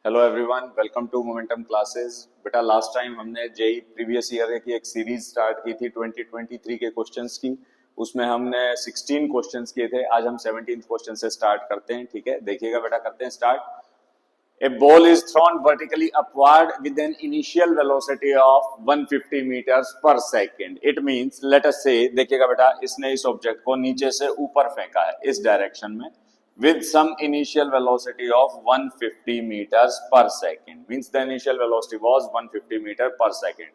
Hello everyone, welcome to momentum classes. बेटा last time हमने JEE previous year की एक सीरीज स्टार्ट की थी 2023 के क्वेश्चंस की। उसमें हमने 16 क्वेश्चंस किए थे। आज हम 17th क्वेश्चन से स्टार्ट करते हैं। ठीक है, देखिएगा बेटा, करते हैं start. A ball is thrown vertically upward with an initial velocity of 150 metres per second. It means, let us say, देखिएगा बेटा, इसने इस ऑब्जेक्ट को नीचे से ऊपर फेंका है इस डायरेक्शन में with some initial velocity of 150 meters per second. Means the initial velocity was 150 meter per second.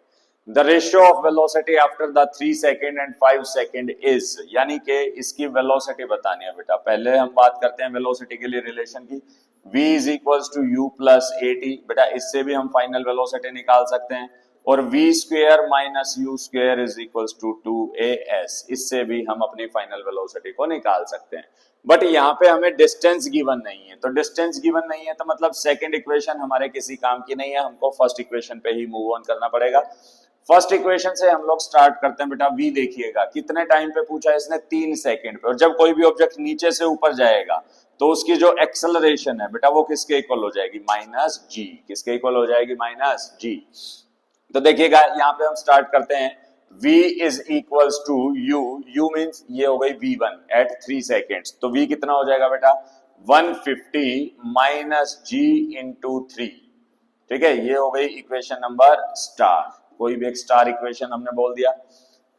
The ratio of velocity after the 3 second and 5 second is, यानी कि इसकी velocity बतानी है बेटा। पहले हम बात करते हैं velocity के लिए रिलेशन की। v is equals to u plus at। बेटा इससे भी हम फाइनल velocity निकाल सकते हैं। और v square minus u square is equals to 2as, इससे भी हम अपनी फाइनल वेलोसिटी को निकाल सकते हैं। बट यहाँ पे हमें डिस्टेंस गिवन नहीं है, तो डिस्टेंस गिवन नहीं है तो मतलब सेकंड इक्वेशन हमारे किसी काम की नहीं है, हमको फर्स्ट इक्वेशन पे ही मूव ऑन करना पड़ेगा। फर्स्ट इक्वेशन से हम लोग स्टार्ट करते हैं बेटा। v देखिएगा कितने टाइम पे पूछा है इसने, 3 सेकंड पे। और जब कोई भी ऑब्जेक्ट नीचे से ऊपर जाएगा तो उसकी जो एक्सेलरेशन है बेटा वो किसके इक्वल हो जाएगी, माइनस जी। किसके इक्वल हो जाएगी, माइनस जी। तो देखिएगा यहाँ पे हम स्टार्ट करते हैं। v is equals to u, u means ये हो गई v1 एट 3 सेकेंड्स। तो v कितना हो जाएगा बेटा, 150 माइनस g इंटू 3। ठीक है, ये हो गई इक्वेशन नंबर स्टार। कोई भी एक स्टार इक्वेशन हमने बोल दिया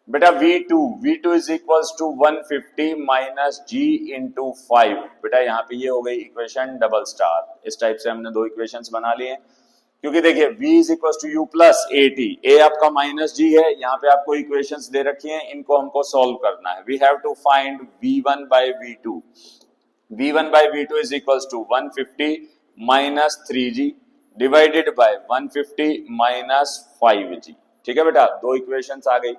बेटा। v2 is equals to 150 minus g into 5। बेटा यहाँ पे ये हो गई इक्वेशन डबल स्टार। इस टाइप से हमने दो इक्वेशंस बना लिए हैं, क्योंकि देखिए v is equal to u plus a t, a आपका माइनस जी है। यहाँ पे आपको इक्वेशंस दे रखी हैं, इनको हमको सॉल्व करना है। We have to find v1 by v2। v1 by v2 is equal to 150 minus 3g divided by 150 minus 5g। ठीक है बेटा, दो इक्वेशंस आ गई।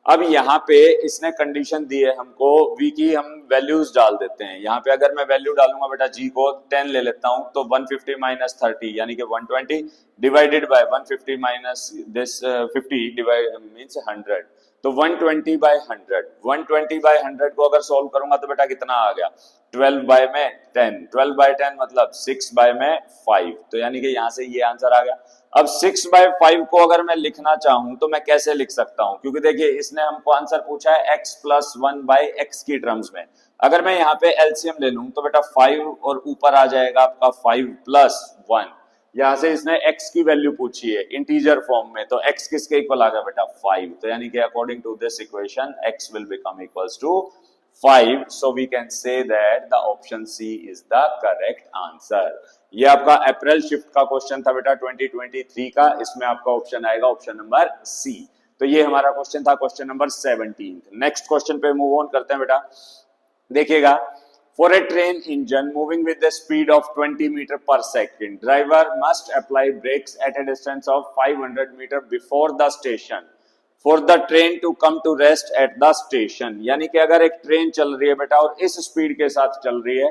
अब यहाँ पे इसने कंडीशन दी है हमको, v की हम वैल्यूज डाल देते हैं। यहाँ पे अगर मैं वैल्यू डालूंगा बेटा, g को 10 ले लेता हूं, तो 150 माइनस 30 यानी कि 120 divided by 150 minus this 50 divide means 100। तो 120 बाय 100, 120 बाय 100 को अगर सोल्व करूंगा तो बेटा कितना आ गया, 12 बाय में 10, 12 बाय 10 मतलब 6 बाय में 5। तो यानी कि यहाँ से ये आंसर आ गया। अब 6 बाय 5 को अगर मैं लिखना चाहूं तो मैं कैसे लिख सकता हूं, क्योंकि देखिए इसने हमको आंसर पूछा है x प्लस 1 बाय x की टर्म्स में। अगर मैं यहाँ पे एलसीएम ले लूं तो बेटा 5 और ऊपर आ जाएगा आपका 5 प्लस 1। यहाँ से इसने x की वैल्यू पूछी है इंटीजर फॉर्म में, तो x किसके इक्वल आ गया बेटा, 5। तो यानी कि according to this equation x will become equals to 5, so we can say that the option C is the correct answer। ये आपका अप्रैल शिफ्ट का क्वेश्चन था बेटा 2023 का। इसमें आपका ऑप्शन आएगा ऑप्शन नंबर सी। तो ये हमारा क्वेश्चन था, क्वेश्चन नंबर 17। नेक्स्ट क्वेश्चन पे मूव ऑन करते हैं बेटा। देखिएगा, for a train engine moving with the speed of 20 meter per second, driver must apply brakes at a distance of 500 meter before the station for the train to come to rest at the station। यानी कि अगर एक train चल रही है बेटा और इस स्पीड के साथ चल रही है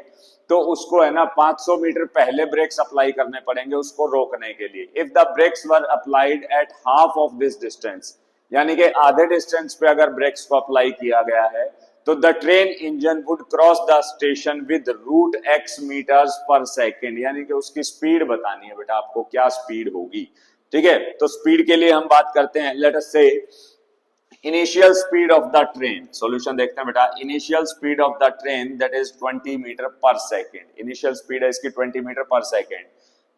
तो उसको है ना 500 मीटर पहले ब्रेक्स अप्लाई करने पड़ेंगे उसको रोकने के लिए। If the brakes were applied at half of this distance, यानी कि आधे डिस्टेंस पे अगर ब्रेक्स को अप्लाई किया गया है तो the train engine would cross the station with root x meters per second. यानी कि उसकी स्पीड बतानी है बेटा आपको, क्या स्पीड होगी। ठीक है, तो स्पीड के लिए हम बात करते हैं। Let us say initial speed of the train. Solution देखते हैं बेटा। Initial speed of the train that is 20 meter per second. Initial speed है इसकी 20 meter per second.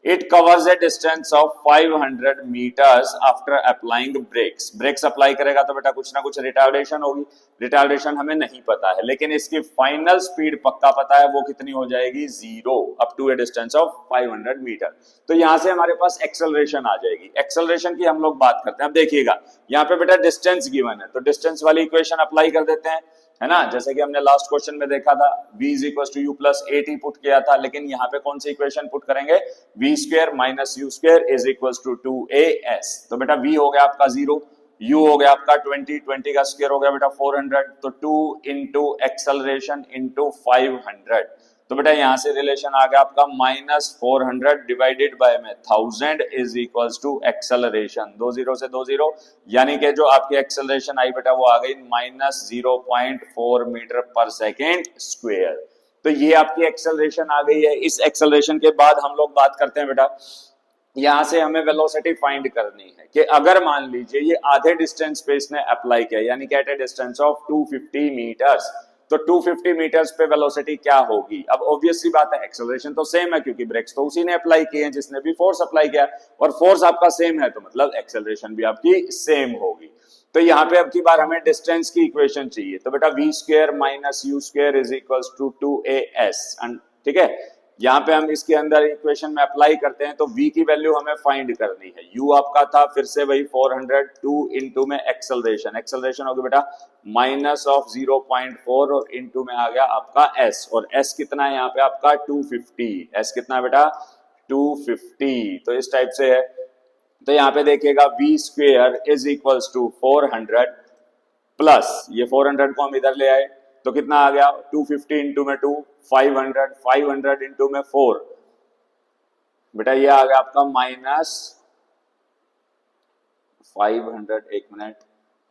It covers a distance of 500 meters after applying brakes। Brakes apply करेगा तो बेटा कुछ ना कुछ रिटार्डेशन होगी। रिटार्डेशन हमें नहीं पता है, लेकिन इसकी फाइनल स्पीड पक्का पता है, वो कितनी हो जाएगी, 0 up to a distance of 500 meter. तो यहां से हमारे पास एक्सेलरेशन आ जाएगी। एक्सेलरेशन की हम लोग बात करते हैं। अब देखिएगा यहाँ पे बेटा डिस्टेंस गिवन है, तो डिस्टेंस वाली इक्वेशन अप्लाई कर देते हैं, है ना। जैसे कि हमने लास्ट क्वेश्चन में देखा था, v is equal to u plus a t put किया था, लेकिन यहाँ पे कौन सी इक्वेशन पुट करेंगे, v square minus u square is equal to 2as। तो बेटा v हो गया आपका 0, u हो गया आपका 20, 20 का स्क्वायर हो गया बेटा 400, तो 2 इंटू एक्सेलरेशन इंटू 500। तो बेटा यहां से रिलेशन आ गया आपका -400 डिवाइडेड बाय में 1000 इज इक्वल्स टू एक्सेलरेशन, 2 0 से 2 0, यानी कि जो आपकी एक्सेलरेशन आई बेटा वो आ गई -0.4 मीटर पर सेकेंड स्क्वायर। तो ये आपकी एक्सेलरेशन आ गई है। इस एक्सेलरेशन के बाद हम लोग बात करते हैं बेटा यहां से हमें वेलोसिटी फाइंड करनी है कि अगर मान लीजिए ये आधे डिस्टेंस पे इसने अप्लाई किया, यानी कि at a distance of 250 meters, तो 250 मीटर्स पे वेलोसिटी क्या होगी। अब ऑब्वियस सी बात है, एक्सेलरेशन तो सेम है क्योंकि ब्रेक्स तो उसी ने अप्लाई किए हैं जिसने भी फोर्स अप्लाई किया, और फोर्स आपका सेम है तो मतलब एक्सेलरेशन भी आपकी सेम होगी। तो यहाँ पे अब की बार हमें डिस्टेंस की इक्वेशन चाहिए, तो बेटा v square minus u square is equals to 2as, ठीक है। यहाँ पे हम इसके अंदर इक्वेशन में अप्लाई करते हैं तो v की वैल्यू हमें फाइंड करनी है। u आपका था फिर से वही 400, 2 इंटू में एक्सेलरेशन, एक्सेलरेशन होगी बेटा माइनस ऑफ 0.4 और इंटू में आ गया आपका s, और s कितना है यहाँ पे आपका 250, s कितना है बेटा 250, तो इस टाइप से है। तो यहाँ पे देखिएगा v square is equals to 400 plus ये 400 को हम इधर ले आए तो कितना आ गया 250 इंटू में 2 500, 500 इंटू में 4, बेटा ये आ गया आपका माइनस 500, एक मिनट,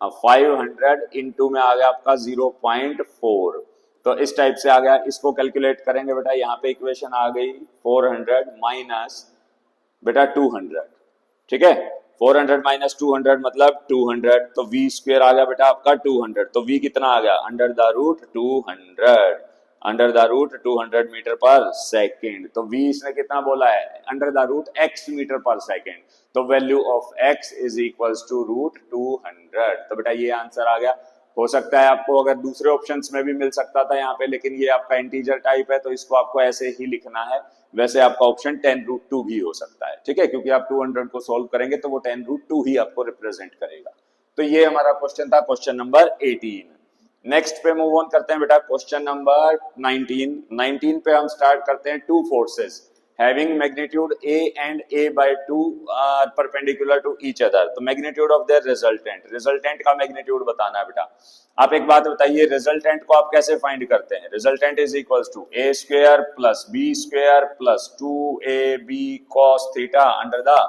500 इंटू में आ गया आपका 0.4, तो इस टाइप से आ गया। इसको कैलकुलेट करेंगे बेटा, यहाँ पे इक्वेशन आ गई 400 माइनस बेटा 200, ठीक है। 400 माइनस 200 मतलब 200, तो v स्क्वेयर आ गया बेटा आपका 200, तो v कितना आ गया under the root 200, under the root 200 meter per second. तो v इसने कितना बोला है under the root x meter per second, तो value of x is equals to root 200, तो बेटा ये आंसर आ गया। हो सकता है आपको अगर दूसरे ऑप्शंस में भी मिल सकता था यहाँ पे, लेकिन ये आपका इंटीजर टाइप है तो इसको आपको ऐसे ही लिखना है। वैसे आपका ऑप्शन 10√2 भी हो सकता है, ठीक है, क्योंकि आप 200 को सॉल्व करेंगे तो वो 10√2 ही आपको रिप्रेजेंट करेगा। तो ये हमारा क्वेश्चन था, क्वेश्चन नंबर 18। नेक्स्ट पे मूव ऑन करते हैं बेटा, क्वेश्चन नंबर 19। 19 पे हम स्टार्ट करते हैं, two forces having magnitude a and a by 2 are perpendicular to each other, तो magnitude of their resultant, resultant का magnitude बताना है बेटा। आप एक बात बताइए, resultant को आप कैसे फाइंड करते हैं। resultant is equals to a square plus b square plus 2ab cos theta under the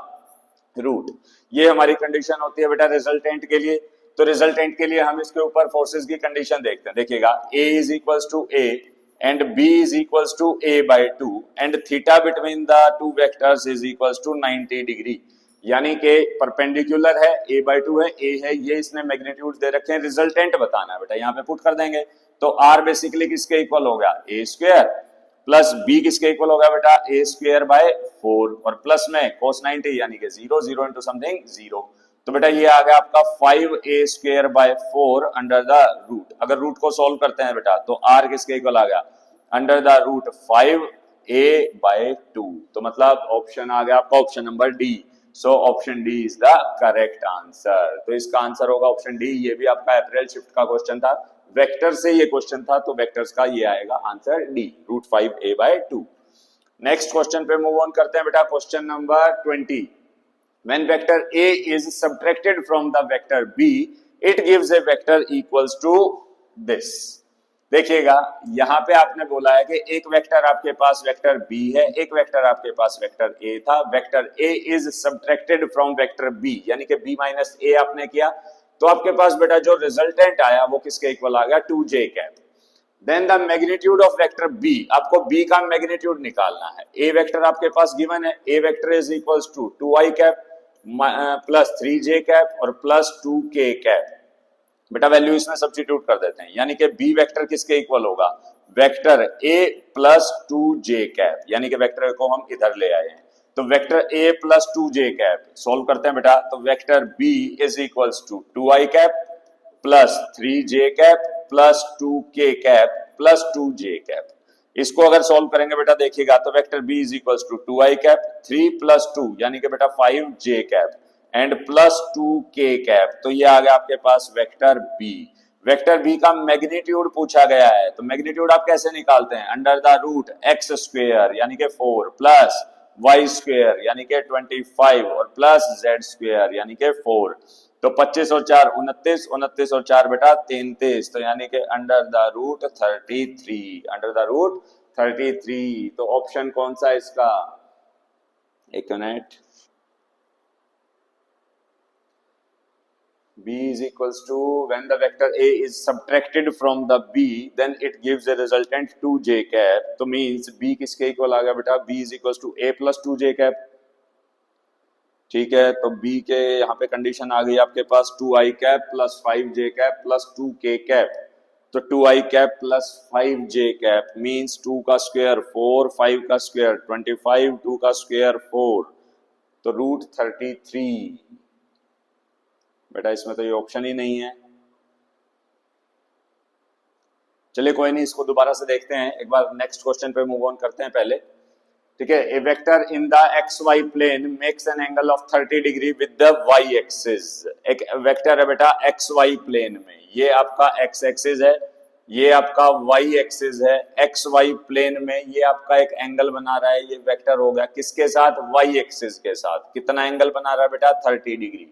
root, ये हमारी कंडीशन होती है बेटा रिजल्टेंट के लिए। तो रिजल्टेंट के लिए हम इसके ऊपर फोर्सेस की कंडीशन देखते हैं। देखिएगा a is equals to a and b is equals to a by 2 and theta between the two vectors is equals to 90 degree, यानी कि परपेंडिकुलर है, a by 2 है, a है, ये इसने मैग्नीट्यूड दे रखे हैं, रिजल्टेंट बताना है बेटा। यहाँ पे पुट कर देंगे तो r बेसिकली किसके इक्वल हो गया a स्क्वायर प्लस b किसके इक्वल हो गया बेटा a स्क्वायर बाय 4 और प्लस में cos 90 यानी कि 0, 0 इंटू समथिंग 0, तो बेटा ये आ गया आपका 5a square by 4 under the root. अगर रूट को सॉल्व करते हैं बेटा तो r किसके इक्वल आ गया under the root 5a by 2, तो मतलब ऑप्शन आ गया आपका option number D. So option D is the correct answer. तो इसका आंसर होगा ऑप्शन डी। ये भी आपका अप्रैल शिफ्ट का क्वेश्चन था, वेक्टर से ये क्वेश्चन था, तो वेक्टर्स का ये आएगा answer D, root 5a by 2। Next question पे मूव ऑन करते हैं बेटा, question number 20। When vector A is subtracted from the vector B, it gives a vector equals to this। देखिएगा यहाँ पे आपने बोला है कि एक वेक्टर आपके पास वेक्टर B है, एक वेक्टर आपके पास वेक्टर A था। Vector A is subtracted from vector B, यानी कि B माइनस A आपने किया, तो आपके पास बेटा जो रिजल्टेंट आया वो किसके इक्वल आ गया 2j cap. Then the magnitude of vector B, आपको B का मैग्नीट्यूड निकालना है। A वेक्टर आपके पास गिवन है, A vector is equals to 2i cap plus 3j cap और प्लस 2k कैप। बेटा वैल्यू इसमें सब्स्टिट्यूट कर देते हैं, यानी कि बी वेक्टर किसके इक्वल होगा vector a plus 2j cap, यानी कि वेक्टर को हम इधर ले आए हैं, तो vector a plus 2j cap solve करते हैं बेटा, तो vector b is equals to 2i cap plus 3j cap plus 2k cap plus 2j cap. इसको अगर सॉल्व करेंगे बेटा देखिएगा तो vector b is equals to 2i cap 3 plus 2 यानी कि बेटा 5j cap and plus 2k cap, तो ये आ गया आपके पास वेक्टर b। वेक्टर b का मैग्नीट्यूड पूछा गया है, तो मैग्नीट्यूड आप कैसे निकालते हैं under the root x square यानी कि 4 प्लस y स्क्वायर यानी कि 25 और प्लस z स्क्वायर यानी कि 4, तो 25 और 4 29, 29 और 4 बेटा 33, तो यानी कि under the root 33, under the root 33। तो ऑप्शन कौन सा है इसका, एक मिनट, B is equals to when the vector A is subtracted from the B then it gives a resultant 2j cap, तो means B किसके इक्वल आ गया बेटा B is equals to A plus 2j cap। ठीक है, तो B के यहाँ पे कंडीशन आ गई आपके पास 2i cap plus 5j cap plus 2k cap. तो 2i cap plus 5j cap means 2 का स्क्वायर 4, 5 का स्क्वायर 25, 2 का स्क्वायर 4, तो रूट 33। बेटा इसमें तो ये ऑप्शन ही नहीं है। चलिए कोई नहीं, इसको दोबारा से देखते हैं, एक बार नेक्स्ट क्वेश्चन पे मूव ऑन करते हैं पहले। ठीक है, a vector in the x y plane makes an angle of 30 degree with the y axis. एक वेक्टर है बेटा एक्स वाई प्लेन में, ये आपका एक्स एक्सिस है, ये आपका वाई एक्सिस है। एक्स वाई प्लेन में ये आपका एक एंगल बना रहा है, ये वेक्टर हो गया किसके साथ, वाई एक्सिस के साथ। कितना एंगल बना रहा है बेटा, 30 degree.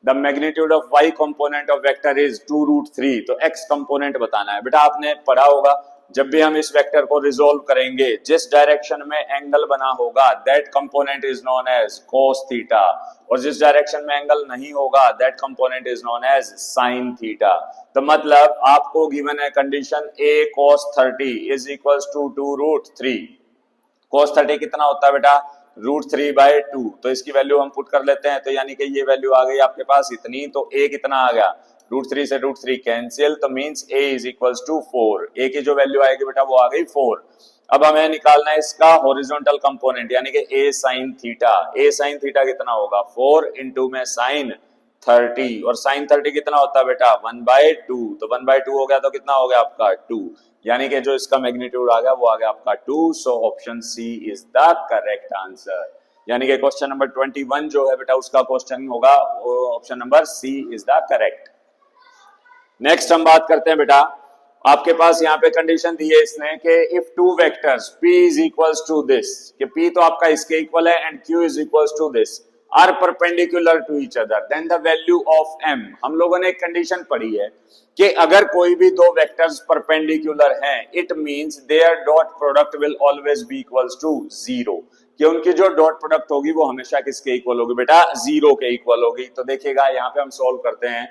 The magnitude of Y component of vector is 2√3। तो एक्स कंपोनेंट बताना है बेटा। आपने पढ़ा होगा जब भी हम इस वेक्टर को रिजोल्व करेंगे, जिस डायरेक्शन में एंगल बना होगा that component is known as cos theta, और जिस डायरेक्शन में एंगल नहीं होगा that component is known as sin theta. तो मतलब आपको गिवन है condition a cos 30 is equals to 2√3। cos 30 कितना होता है बेटा, √3/2। तो इसकी वैल्यू हम पुट कर लेते हैं, तो यानी कि ये वैल्यू आ गई आपके पास इतनी। तो a कितना आ गया, √3 से √3 कैंसिल, तो means a is equals to 4। a की जो वैल्यू आएगी बेटा वो आ गई 4। अब हमें निकालना है इसका हॉरिजॉन्टल कंपोनेंट यानी कि a sin theta. a sin theta कितना होगा, 4 इंटू में sin 30, और sin 30 कितना होता है बेटा 1/2। तो 1/2 हो गया तो कितना हो गया आपका 2, यानी कि जो इसका मैग्नीट्यूड आ गया वो आ गया आपका 2। So option C is the correct answer. यानी कि क्वेश्चन नंबर 21 जो है बेटा उसका क्वेश्चन होगा option number C is the correct. Next हम बात करते हैं बेटा, आपके पास यहाँ पे कंडीशन दी है इसने कि if two vectors p is equals to this, कि p तो आपका इसके इक्वल है and q is equals to this are perpendicular to each other then the value of m। हम लोगों ने एक कंडीशन पढ़ी है कि अगर कोई भी दो वेक्टर्स परपेंडिकुलर हैं it means their dot product will always be equals to 0, कि उनकी जो डॉट प्रोडक्ट होगी वो हमेशा किसके इक्वल होगी बेटा, 0 के इक्वल होगी। तो देखिएगा यहाँ पे हम सॉल्व करते हैं,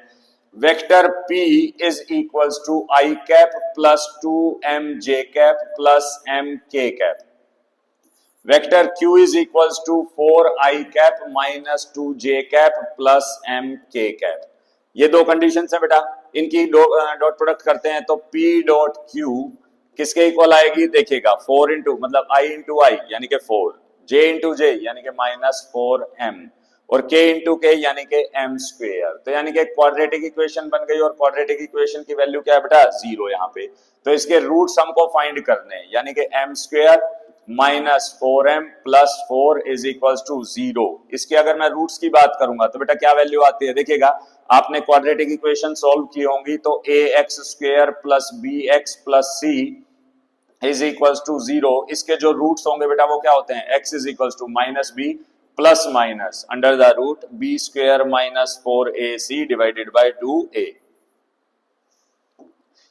vector p is equals to i cap plus 2mj cap plus mk cap. Vector q is equals to 4i cap minus 2j cap plus mk cap. ये दो कंडीशन है बेटा, इनकी डॉट प्रोडक्ट करते हैं तो p डॉट q किसके equal आएगी, देखिएगा 4 इंटू मतलब i इंटू आई यानी कि 4, j इंटू j यानी कि माइनस 4m, और k इंटू के यानी कि m स्क्वेयर। तो यानी कि क्वाड्रेटिक इक्वेशन बन गई, और क्वाड्रेटिक इक्वेशन की वैल्यू क्या है बेटा 0 यहाँ पे। तो इसके रूट्स हमको फाइंड करने हैं, यानी कि m square minus 4m plus 4 is equals to 0। इसके अगर मैं रूट्स की बात करूंगा तो बेटा क्या वैल्यू आती है, देखिएगा आपने क्वाड्रेटिक इक्वेशन सॉल्व की होंगी तो ax square plus bx plus c is equals to 0। इसके जो रूट्स होंगे बेटा वो क्या होते हैं, x is equals to minus b plus minus under the root b square minus 4ac divided by 2a।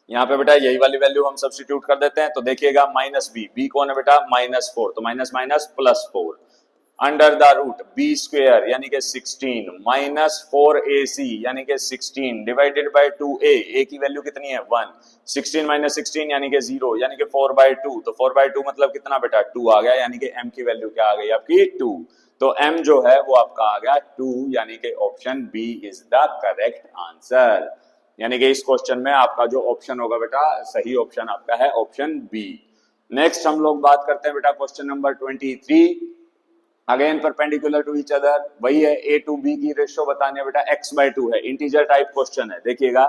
यहाँ पे बेटा यही वाली वैल्यू हम सब्स्टिट्यूट कर देते हैं, तो देखिएगा माइनस b कौन है बेटा -4, तो minus minus plus 4 under the root b square यानी कि 16 माइनस 4ac यानी कि 16 डिवाइडेड बाय 2a। a की वैल्यू कितनी है 1, 16 माइनस 16 यानी कि 0 यानी कि 4/2। तो 4/2 मतलब कितना बेटा 2 आ गया, यानी कि m की वैल्यू क्या आ गई आपकी 2। तो m जो है वो आपका आ गया 2, यानी कि option B is the correct answer. यानी कि इस क्वेश्चन में आपका जो ऑप्शन होगा बेटा सही ऑप्शन आपका है ऑप्शन बी। नेक्स्ट हम लोग बात करते हैं बेटा question number 23, again perpendicular to each other, वही है a टू b की रेशियो बतानी है बेटा, x/2 है, इंटीजर टाइप क्वेश्चन है। देखिएगा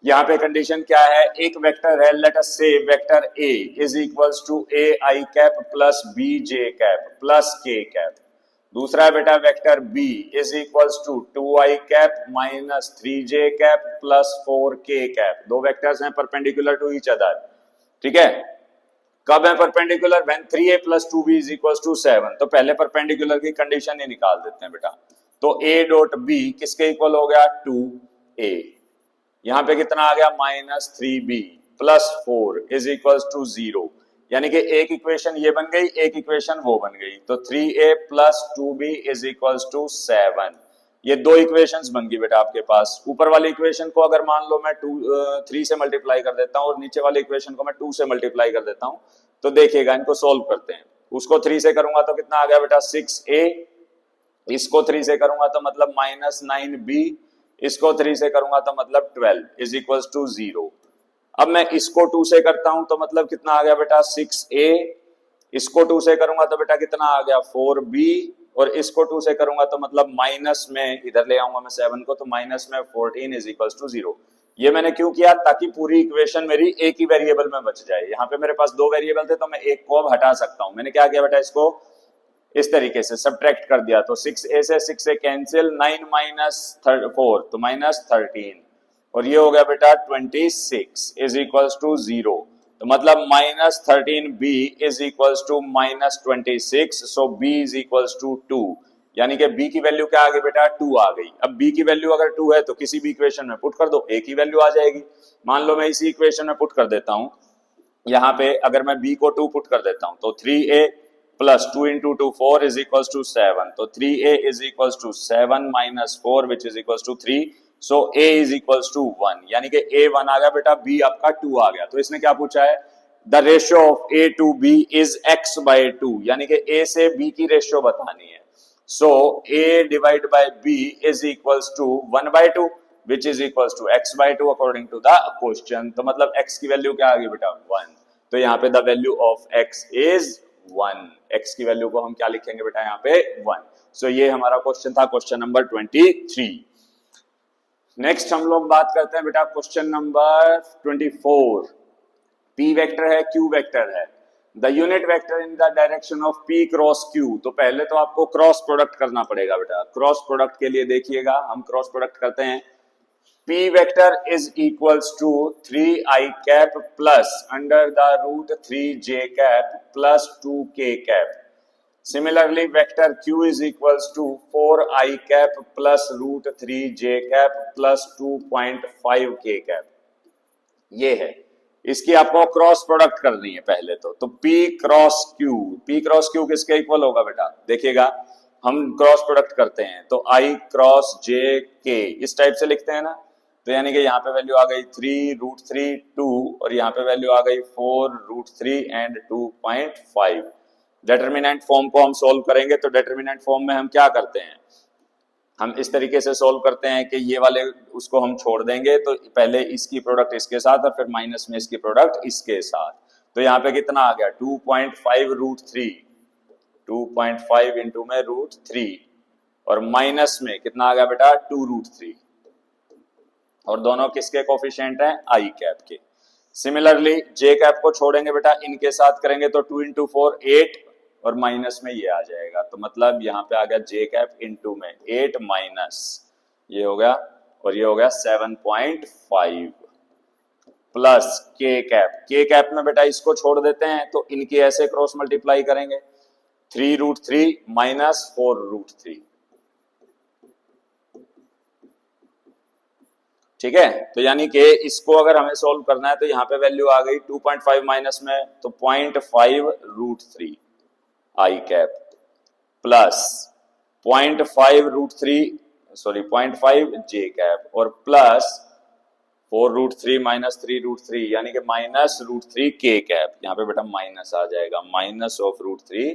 यहाँ पे कंडीशन क्या है, एक वेक्टर है, let us say vector a is equals to ai cap plus bj cap plus k cap. दूसरा है बेटा vector b is equals to 2i cap minus 3j cap plus 4k cap. दो vectors हैं perpendicular to each other, ठीक है। कब है perpendicular, when 3a plus 2b is equals to 7। तो पहले परपेंडिकुलर की कंडीशन ही निकाल देते हैं बेटा। तो a डॉट b किसके इक्वल हो गया 2a, यहाँ पे कितना आ गया -3b plus 4 is equals to 0, यानी कि एक इक्वेशन ये बन गई, एक इक्वेशन वो बन गई। तो 3a plus 2b is equals to 7। ये दो इक्वेशंस बन गई बेटा आपके पास। ऊपर वाली इक्वेशन को अगर मान लो मैं 3 से मल्टीप्लाई कर देता हूँ और नीचे वाली इक्वेशन को मैं 2 से मल्टीप्लाई कर देता हूँ, तो देखिएगा इनको सोल्व करते हैं। उसको 3 से करूंगा तो कितना आ गया बेटा 6a, इसको 3 से करूंगा तो मतलब -9b, इसको 3 से करूंगा तो मतलब 12 इज इक्वल टू 0। अब मैं इसको 2 से करता हूं तो मतलब कितना आ गया बेटा 6a, इसको 2 से करूंगा तो बेटा कितना आ गया 4b, और इसको 2 से करूंगा तो मतलब माइनस में इधर ले आऊंगा मैं 7 को, तो माइनस में 14 इज इक्वल टू 0। ये मैंने क्यों किया, ताकि पूरी इक्वेशन मेरी एक ही वेरिएबल में बच जाए। यहाँ पे मेरे पास 2 वेरिएबल थे तो मैं एक को अब हटा सकता हूं। मैंने क्या किया बेटा, इसको इस तरीके से सब्ट्रैक्ट कर दिया, तो 6a से 6 से कैंसिल, 9 माइनस 4 तो -13, और ये हो गया बेटा 26 इज इक्वल टू 0। तो मतलब -13b is equal to -26, so b is equal to 2, यानी कि b की वैल्यू क्या आ गई बेटा 2 आ गई। अब b की वैल्यू अगर 2 है तो किसी भी इक्वेशन में पुट कर दो, एक ही वैल्यू आ जाएगी। मान लो मैं इसी इक्वेशन में पुट कर देता हूं, यहाँ पे अगर मैं b को 2 पुट कर देता हूं तो 3a plus 2 into 2 4 is equal to 7, तो 3a is equal to 7 minus 4 which is equal to 3, so a is equal to 1, यानी कि a 1 आ गया बेटा, b आपका 2 आ गया। तो इसने क्या पूछा है, the ratio of a to b is x by 2, यानी कि a से b की रेशियो बतानी है। So a divide by b is equal to 1 by 2 which is equal to x by 2 according to the question. तो मतलब x की value क्या आ गई बेटा 1, तो यहाँ पे the value of x is 1, x की वैल्यू को हम क्या लिखेंगे बेटा यहाँ पे 1। सो ये हमारा क्वेश्चन था, क्वेश्चन नंबर 23। नेक्स्ट हम लोग बात करते हैं बेटा क्वेश्चन नंबर 24। p वेक्टर है, q वेक्टर है, the unit vector in the direction of p cross q। तो पहले तो आपको क्रॉस प्रोडक्ट करना पड़ेगा बेटा। क्रॉस प्रोडक्ट के लिए देखिएगा, हम क्रॉस प्रोडक्ट करते हैं, p vector is equals to 3i cap plus under the root 3j cap plus 2k cap. Similarly, vector q is equals to 4i cap plus root 3j cap plus 2.5k cap. ये है, इसकी आपको cross product करनी है पहले तो p cross q किसके equal होगा बेटा, देखिएगा हम क्रॉस प्रोडक्ट करते हैं तो i क्रॉस j k इस टाइप से लिखते हैं ना। तो यानी कि यहाँ पे वैल्यू आ गई 3 रूट 3 2, और यहाँ पे वैल्यू आ गई 4 रूट 3 एंड 2.5। डिटरमिनेंट फॉर्म को हम सोल्व करेंगे तो डिटरमिनेंट फॉर्म में हम क्या करते हैं, हम इस तरीके से सोल्व करते हैं कि ये वाले उसको हम छोड़ देंगे, तो पहले इसकी प्रोडक्ट इसके साथ और फिर माइनस में इसकी प्रोडक्ट इसके साथ। तो यहाँ पे कितना आ गया 2.5 रूट 3, 2.5 इंटू में रूट 3, और माइनस में कितना आ गया बेटा 2 रूट 3, और दोनों किसके कोफिशिएंट हैं आई कैप के। सिमिलरली जे कैप को छोड़ेंगे बेटा, इनके साथ करेंगे तो 2 इंटू 4 8, और माइनस में ये आ जाएगा, तो मतलब यहाँ पे आ गया जे कैप इंटू में 8 माइनस ये हो गया, और ये हो गया 7.5 प्लस के कैप में बेटा इसको छोड़ देते हैं तो इनकी ऐसे क्रॉस मल्टीप्लाई करेंगे, 3 रूट 3 माइनस 4 रूट 3, ठीक है। तो यानी कि इसको अगर हमें सोल्व करना है तो यहाँ पे वैल्यू आ गई 2.5 माइनस में तो 0.5 रूट 3 आई कैप प्लस 0.5 रूट 3 सॉरी 0.5 जे कैप, और प्लस 4 रूट 3 माइनस 3 रूट 3 यानी कि माइनस रूट 3 के कैप। यहाँ पे बेटा माइनस आ जाएगा, माइनस ऑफ रूट 3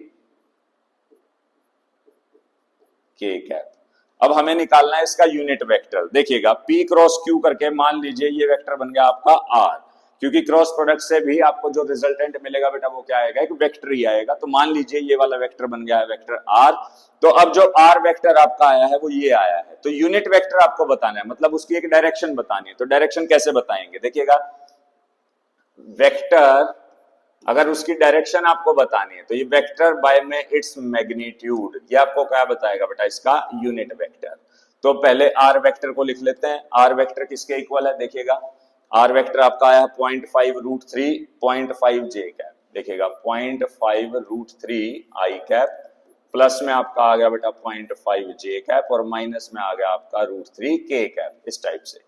के कैप। अब हमें निकालना है इसका यूनिट वेक्टर। देखिएगा p क्रॉस q करके मान लीजिए ये वेक्टर बन गया आपका r, क्योंकि क्रॉस प्रोडक्ट से भी आपको जो रिजल्टेंट मिलेगा बेटा वो क्या आएगा, एक वेक्टर ही आएगा। तो मान लीजिए ये वाला वेक्टर बन गया है वेक्टर r। तो अब जो r वेक्टर आपका आया है वो ये आया है, तो यूनिट वेक्टर आपको बताना है, मतलब उसकी एक डायरेक्शन बतानी है। तो डायरेक्शन कैसे बताएंगे, देखिएगा वेक्टर अगर उसकी डायरेक्शन आपको बतानी है तो ये वेक्टर बाय में इट्स मैग्नीट्यूड, ये आपको क्या बताएगा बेटा, इसका यूनिट वेक्टर। तो पहले आर वेक्टर को लिख लेते हैं। आर वेक्टर किसके इक्वल है, देखिएगा आर वेक्टर आपका आया 0.5 रूट 3 0.5 जे कैप, देखिएगा 0.5 रूट 3 आई कैप, प्लस में आपका आ गया बेटा 0.5 जे कैप, और माइनस में आ गया आपका रूट 3 के कैप। इस टाइप से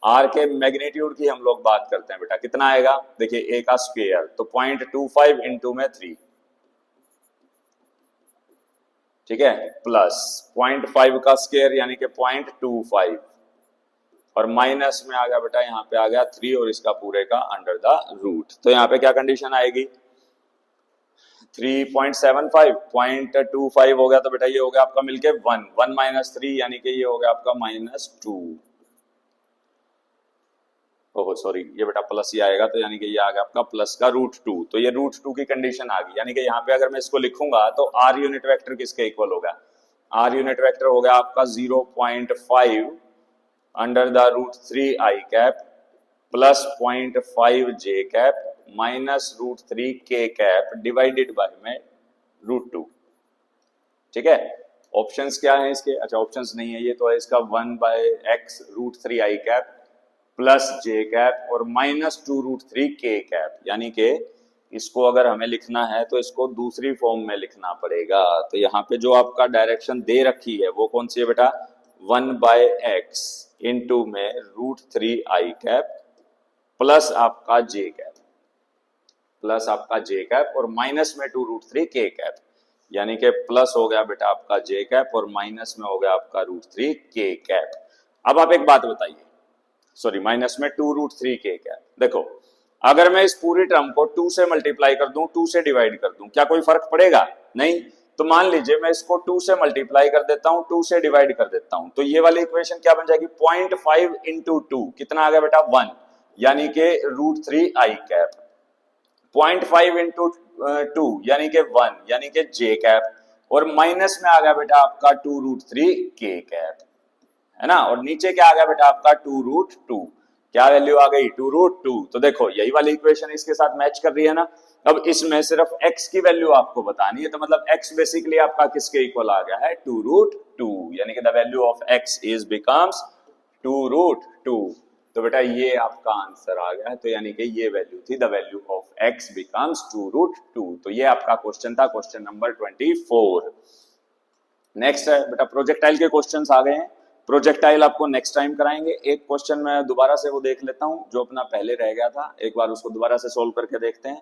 आर के मैग्नीट्यूड की हम लोग बात करते हैं बेटा, कितना आएगा, देखिए ए का स्क्वायर तो 0.25 इंटू में 3, ठीक है, प्लस 0.5 का स्क्वायर यानी कि 0.25, और माइनस में आ गया बेटा यहाँ पे आ गया 3 और इसका पूरे का अंडर द रूट। तो यहाँ पे क्या कंडीशन आएगी, 3.75 0.25 हो गया, तो बेटा ये हो गया आपका मिलके 1 माइनस 3 यानी कि ये हो गया आपका -2। ओहो सॉरी, ये बेटा प्लस ही आएगा, तो यानी कि ये आ गया आपका प्लस का √2। तो ये √2 की कंडीशन आ गई, यानी कि यहाँ पे अगर मैं इसको लिखूंगा तो r यूनिट वेक्टर किसके इक्वल होगा? r यूनिट वेक्टर हो गया आपका 0.5 under the √3 i cap plus 0.5 j cap minus √3 k cap divided by में √2। ठीक है, ऑप्शंस क्या है इसके? अच्छा ऑप्शंस नहीं है ये, तो है इसका 1/x √3 i cap plus j cap और -2 √3 k कैप। यानी कि इसको अगर हमें लिखना है तो इसको दूसरी फॉर्म में लिखना पड़ेगा। तो यहाँ पे जो आपका डायरेक्शन दे रखी है वो कौन सी है बेटा? 1/x इंटू में √3 i कैप प्लस आपका j कैप, प्लस आपका j कैप और माइनस में 2 √3 k कैप। यानी कि प्लस हो गया बेटा आपका j कैप और माइनस में हो गया आपका √3 k कैप। अब आप एक बात बताइए, सॉरी माइनस में 2 √3 k कैप। देखो अगर मैं इस पूरी टर्म को 2 से मल्टीप्लाई कर दूं, 2 से डिवाइड कर दूं, क्या कोई फर्क पड़ेगा? नहीं। तो मान लीजिए मैं इसको 2 से मल्टीप्लाई कर देता हूं, 2 से डिवाइड कर देता हूं, तो ये वाली इक्वेशन क्या बन जाएगी? 0.5 इंटू 2 कितना आ गया बेटा? 1, यानी कि √3 i कैप। 0.5 इंटू 2 यानी कि 1 यानी कि j कैप, और माइनस में आ गया बेटा आपका 2 √3 k कैप, है ना। और नीचे क्या आ गया बेटा आपका 2 √2, क्या वैल्यू आ गई? 2 √2। तो देखो यही वाली इक्वेशन इसके साथ मैच कर रही है ना। अब इसमें सिर्फ x की वैल्यू आपको बतानी है, तो मतलब x बेसिकली आपका किसके इक्वल आ गया है? 2 √2, यानी कि the value of x is becomes 2 √2। तो बेटा ये आपका आंसर आ गया है, तो यानी कि ये वैल्यू थी, the value of x becomes 2 √2। तो ये आपका क्वेश्चन था, क्वेश्चन नंबर 24। नेक्स्ट है बेटा प्रोजेक्टाइल के क्वेश्चंस आ गए हैं। प्रोजेक्टाइल आपको नेक्स्ट टाइम कराएंगे। एक क्वेश्चन मैं दोबारा से वो देख लेता हूं जो अपना पहले रह गया था, एक बार उसको दोबारा से सोल्व करके देखते हैं।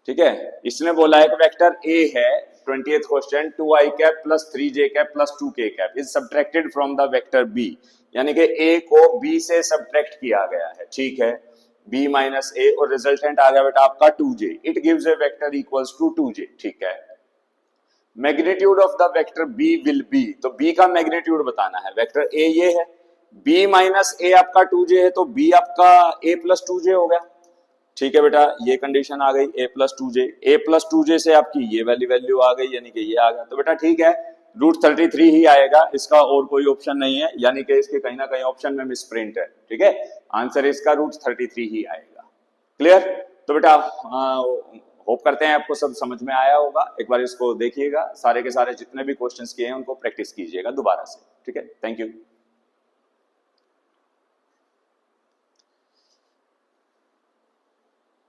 ठीक है, इसने बोला है कि वेक्टर ए है 20th question 2i cap plus 3j cap plus 2k cap is subtracted from the vector B, यानी कि ए को बी से सब्ट्रैक्ट किया गया है। ठीक है, b माइनस ए और रिजल्टेंट आ गया बेटा आपका 2j। It gives a vector equals to 2j। ठीक है, magnitude of the vector b will be, तो b का मैग्नीट्यूड बताना है। वेक्टर a ये है, b माइनस a आपका 2j है, तो b आपका a प्लस 2j हो गया। ठीक है बेटा, ये कंडीशन आ गई a plus 2j, a plus 2j से आपकी ये वाली वैल्यू आ गई, यानी कि ये आ गया। तो बेटा ठीक है, √33 ही आएगा, इसका और कोई ऑप्शन नहीं है, यानी कि इसके कहीं ना कहीं ऑप्शन में मिसप्रिंट है। ठीक है, आंसर इसका √33 ही आएगा। क्लियर? तो बेटा होप करते हैं आपको सब समझ में आया होगा। एक बार इसको देखिएगा, सारे के सारे जितने भी क्वेश्चंस किए हैं उनको प्रैक्टिस कीजिएगा दोबारा से। ठीक है, थैंक यू।